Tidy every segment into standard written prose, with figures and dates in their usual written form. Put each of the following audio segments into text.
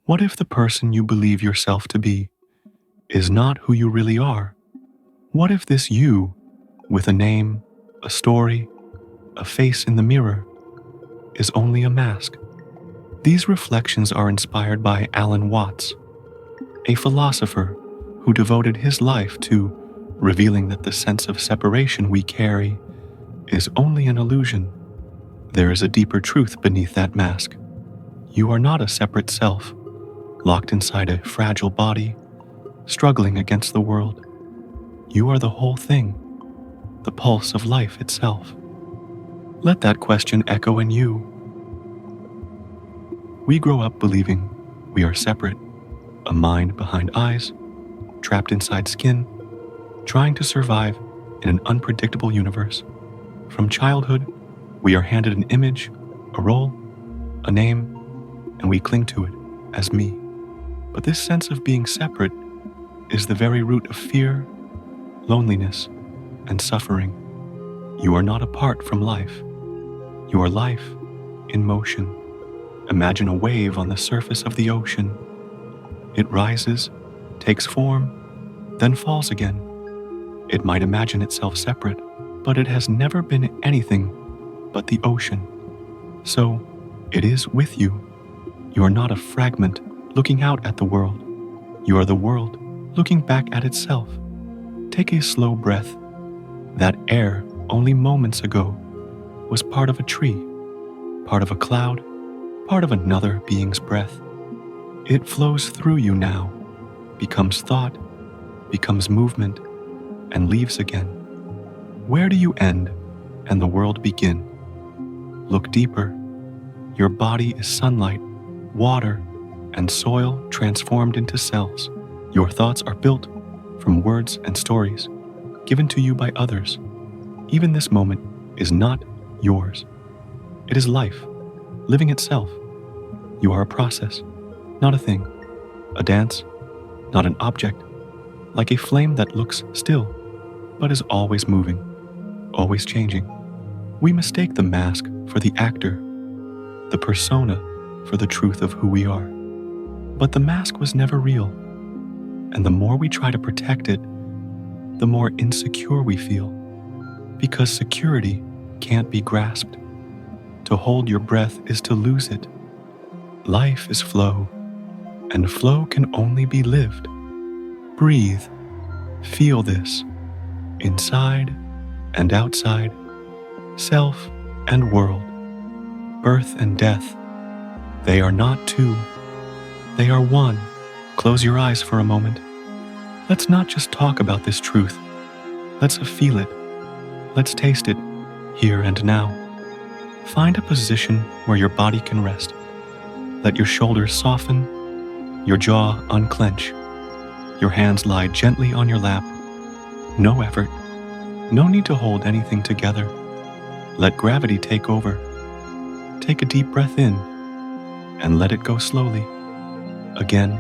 What if the person you believe yourself to be is not who you really are? What if this you, with a name, a story, a face in the mirror, is only a mask? These reflections are inspired by Alan Watts, a philosopher who devoted his life to revealing that the sense of separation we carry is only an illusion. There is a deeper truth beneath that mask. You are not a separate self, locked inside a fragile body, struggling against the world. You are the whole thing, the pulse of life itself. Let that question echo in you. We grow up believing we are separate, a mind behind eyes, trapped inside skin, trying to survive in an unpredictable universe. From childhood, we are handed an image, a role, a name, and we cling to it as me. But this sense of being separate is the very root of fear, loneliness, and suffering. You are not apart from life. You are life in motion. Imagine a wave on the surface of the ocean. It rises, takes form, then falls again. It might imagine itself separate, but it has never been anything but the ocean. So, it is with you. You are not a fragment looking out at the world. You are the world looking back at itself. Take a slow breath. That air, only moments ago, was part of a tree, part of a cloud, part of another being's breath. It flows through you now, becomes thought, becomes movement, and leaves again. Where do you end and the world begin? Look deeper. Your body is sunlight, water, and soil transformed into cells. Your thoughts are built from words and stories given to you by others. Even this moment is not yours. It is life, living itself. You are a process, not a thing, a dance, not an object, like a flame that looks still, but is always moving, always changing. We mistake the mask for the actor, the persona for the truth of who we are. But the mask was never real, and the more we try to protect it, the more insecure we feel, because security can't be grasped. To hold your breath is to lose it. Life is flow, and flow can only be lived. Breathe. Feel this. Inside and outside, self and world, birth and death. They are not two. They are one. Close your eyes for a moment. Let's not just talk about this truth. Let's feel it. Let's taste it, here and now. Find a position where your body can rest. Let your shoulders soften, your jaw unclench. Your hands lie gently on your lap. No effort. No need to hold anything together. Let gravity take over. Take a deep breath in and let it go slowly. Again,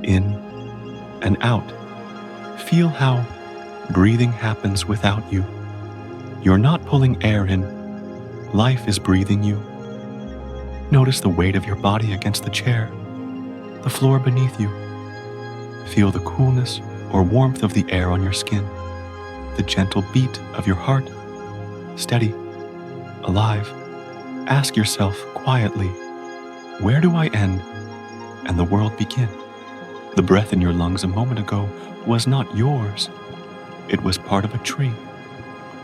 in and out. Feel how breathing happens without you. You're not pulling air in. Life is breathing you. Notice the weight of your body against the chair, the floor beneath you. Feel the coolness or warmth of the air on your skin, the gentle beat of your heart, steady, alive. Ask yourself quietly, where do I end and the world begin? The breath in your lungs a moment ago was not yours. It was part of a tree,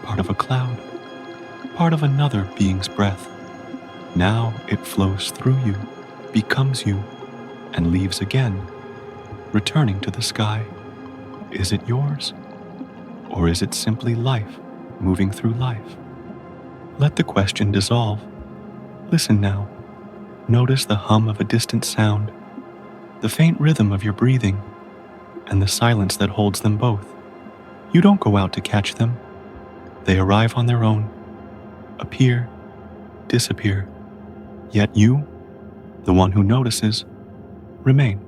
part of a cloud, part of another being's breath. Now it flows through you, becomes you, and leaves again, returning to the sky. Is it yours? Or is it simply life moving through life? Let the question dissolve. Listen now. Notice the hum of a distant sound, the faint rhythm of your breathing, and the silence that holds them both. You don't go out to catch them. They arrive on their own, appear, disappear. Yet you, the one who notices, remain.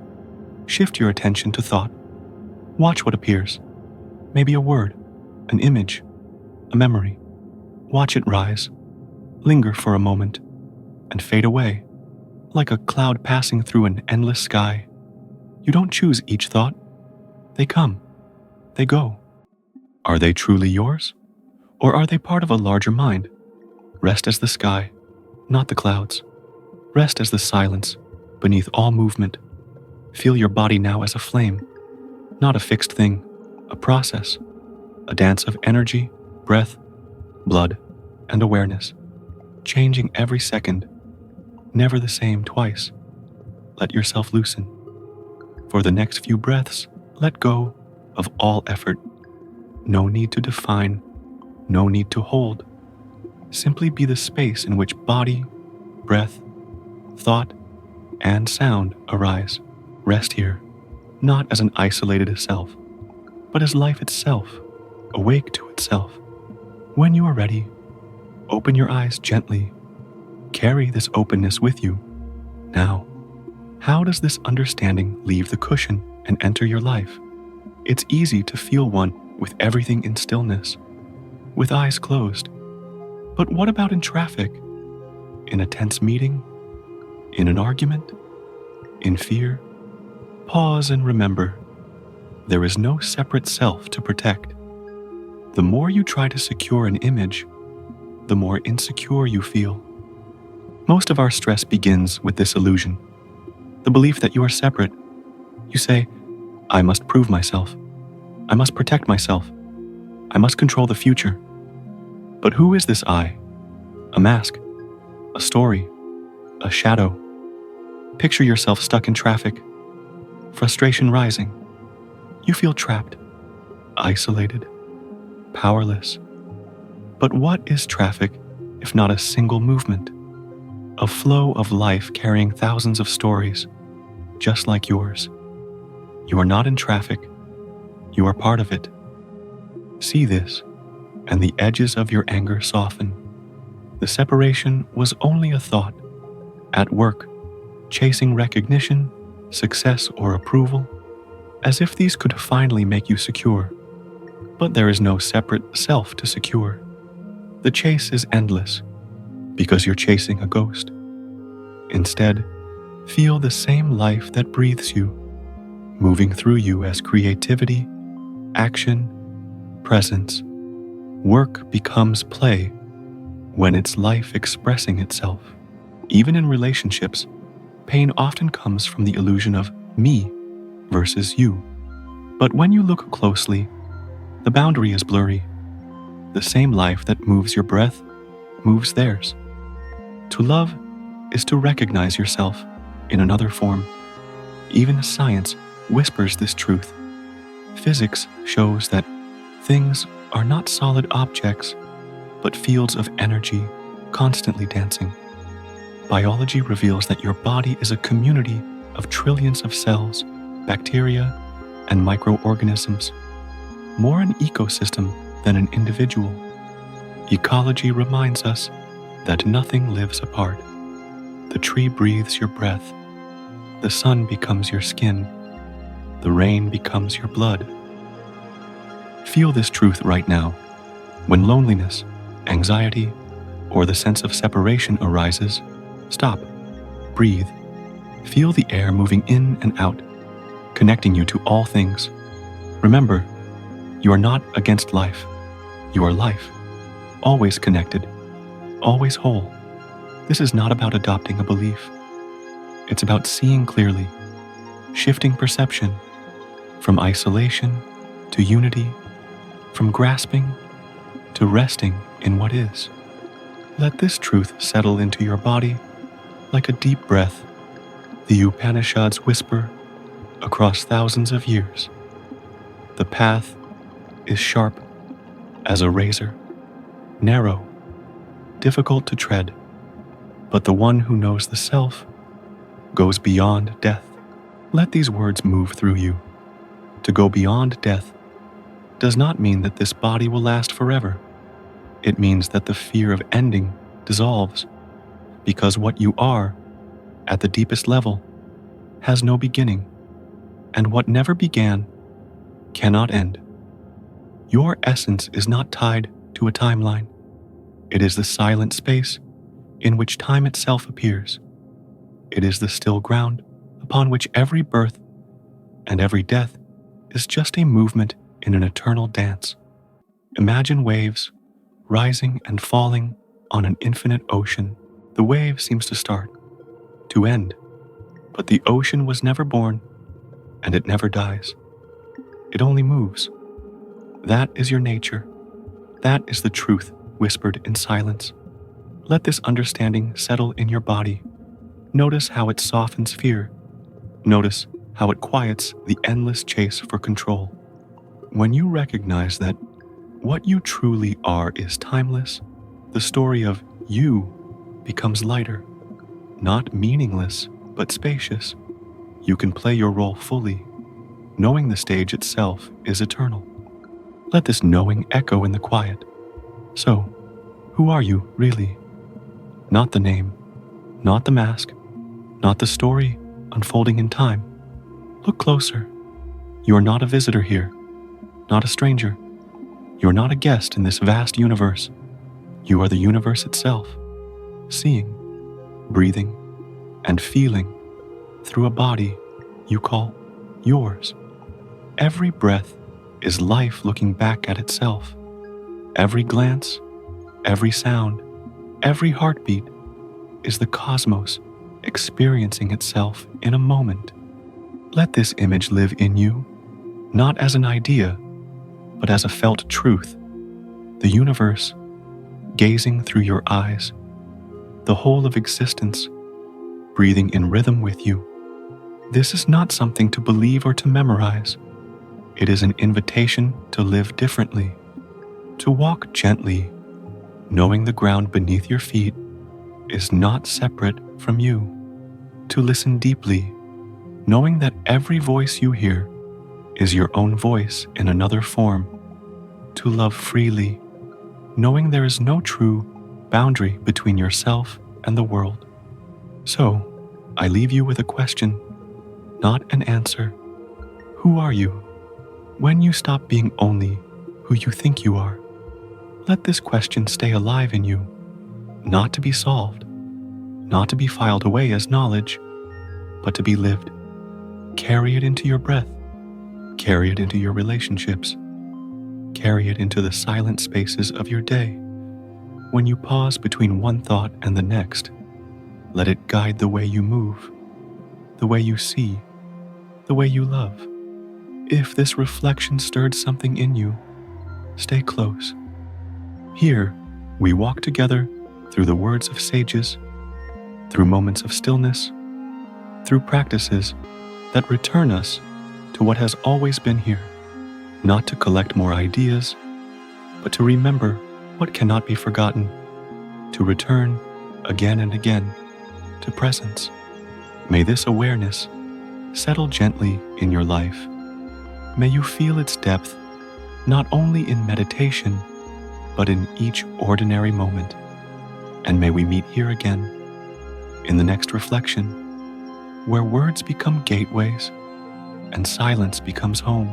Shift your attention to thought. Watch what appears. Maybe a word, an image, a memory. Watch it rise, linger for a moment, and fade away, like a cloud passing through an endless sky. You don't choose each thought. They come. They go. Are they truly yours? Or are they part of a larger mind? Rest as the sky, not the clouds. Rest as the silence beneath all movement. Feel your body now as a flame, not a fixed thing, a process, a dance of energy, breath, blood, and awareness, changing every second, never the same twice. Let yourself loosen. For the next few breaths, let go of all effort. No need to define, no need to hold. Simply be the space in which body, breath, thought, and sound arise. Rest here, not as an isolated self, but as life itself, awake to itself. When you are ready, open your eyes gently. Carry this openness with you. Now, how does this understanding leave the cushion and enter your life? It's easy to feel one with everything in stillness, with eyes closed. But what about in traffic? In a tense meeting? In an argument? In fear? Pause and remember, there is no separate self to protect. The more you try to secure an image, the more insecure you feel. Most of our stress begins with this illusion, the belief that you are separate. You say, I must prove myself. I must protect myself. I must control the future. But who is this I? A mask, a story, a shadow. Picture yourself stuck in traffic, frustration rising. You feel trapped, isolated, powerless. But what is traffic if not a single movement? A flow of life carrying thousands of stories, just like yours. You are not in traffic. You are part of it. See this, and the edges of your anger soften. The separation was only a thought. At work, chasing recognition, success, or approval, as if these could finally make you secure. But there is no separate self to secure. The chase is endless, because you're chasing a ghost. Instead, feel the same life that breathes you, moving through you as creativity, action, presence. Work becomes play when it's life expressing itself. Even in relationships, pain often comes from the illusion of me versus you. But when you look closely, the boundary is blurry. The same life that moves your breath moves theirs. To love is to recognize yourself in another form. Even science whispers this truth. Physics shows that things are not solid objects, but fields of energy constantly dancing. Biology reveals that your body is a community of trillions of cells, bacteria, and microorganisms, more an ecosystem than an individual. Ecology reminds us that nothing lives apart. The tree breathes your breath. The sun becomes your skin. The rain becomes your blood. Feel this truth right now. When loneliness, anxiety, or the sense of separation arises, stop, breathe, feel the air moving in and out, connecting you to all things. Remember, you are not against life. You are life, always connected, always whole. This is not about adopting a belief. It's about seeing clearly, shifting perception from isolation to unity, from grasping to resting in what is. Let this truth settle into your body like a deep breath. The Upanishads whisper across thousands of years. The path is sharp as a razor, narrow, difficult to tread, but the one who knows the self goes beyond death. Let these words move through you. To go beyond death does not mean that this body will last forever. It means that the fear of ending dissolves, because what you are, at the deepest level, has no beginning, and what never began cannot end. Your essence is not tied to a timeline. It is the silent space in which time itself appears. It is the still ground upon which every birth and every death is just a movement in an eternal dance. Imagine waves rising and falling on an infinite ocean. The wave seems to start, to end, but the ocean was never born, and it never dies. It only moves. That is your nature. That is the truth whispered in silence. Let this understanding settle in your body. Notice how it softens fear. Notice how it quiets the endless chase for control. When you recognize that what you truly are is timeless, the story of you becomes lighter, not meaningless, but spacious. You can play your role fully, knowing the stage itself is eternal. Let this knowing echo in the quiet. So, who are you really? Not the name, not the mask, not the story unfolding in time. Look closer. You are not a visitor here, not a stranger. You are not a guest in this vast universe. You are the universe itself, seeing, breathing, and feeling through a body you call yours. Every breath is life looking back at itself. Every glance, every sound, every heartbeat is the cosmos experiencing itself in a moment. Let this image live in you, not as an idea, but as a felt truth. The universe, gazing through your eyes, the whole of existence, breathing in rhythm with you. This is not something to believe or to memorize. It is an invitation to live differently, to walk gently, knowing the ground beneath your feet is not separate from you, to listen deeply, knowing that every voice you hear is your own voice in another form, to love freely, knowing there is no true boundary between yourself and the world. So, I leave you with a question, not an answer. Who are you? When you stop being only who you think you are, let this question stay alive in you, not to be solved, not to be filed away as knowledge, but to be lived. Carry it into your breath. Carry it into your relationships. Carry it into the silent spaces of your day. When you pause between one thought and the next, let it guide the way you move, the way you see, the way you love. If this reflection stirred something in you, stay close. Here, we walk together through the words of sages, through moments of stillness, through practices that return us to what has always been here, not to collect more ideas, but to remember what cannot be forgotten, to return again and again to presence. May this awareness settle gently in your life. May you feel its depth not only in meditation, but in each ordinary moment. And may we meet here again in the next reflection, where words become gateways and silence becomes home.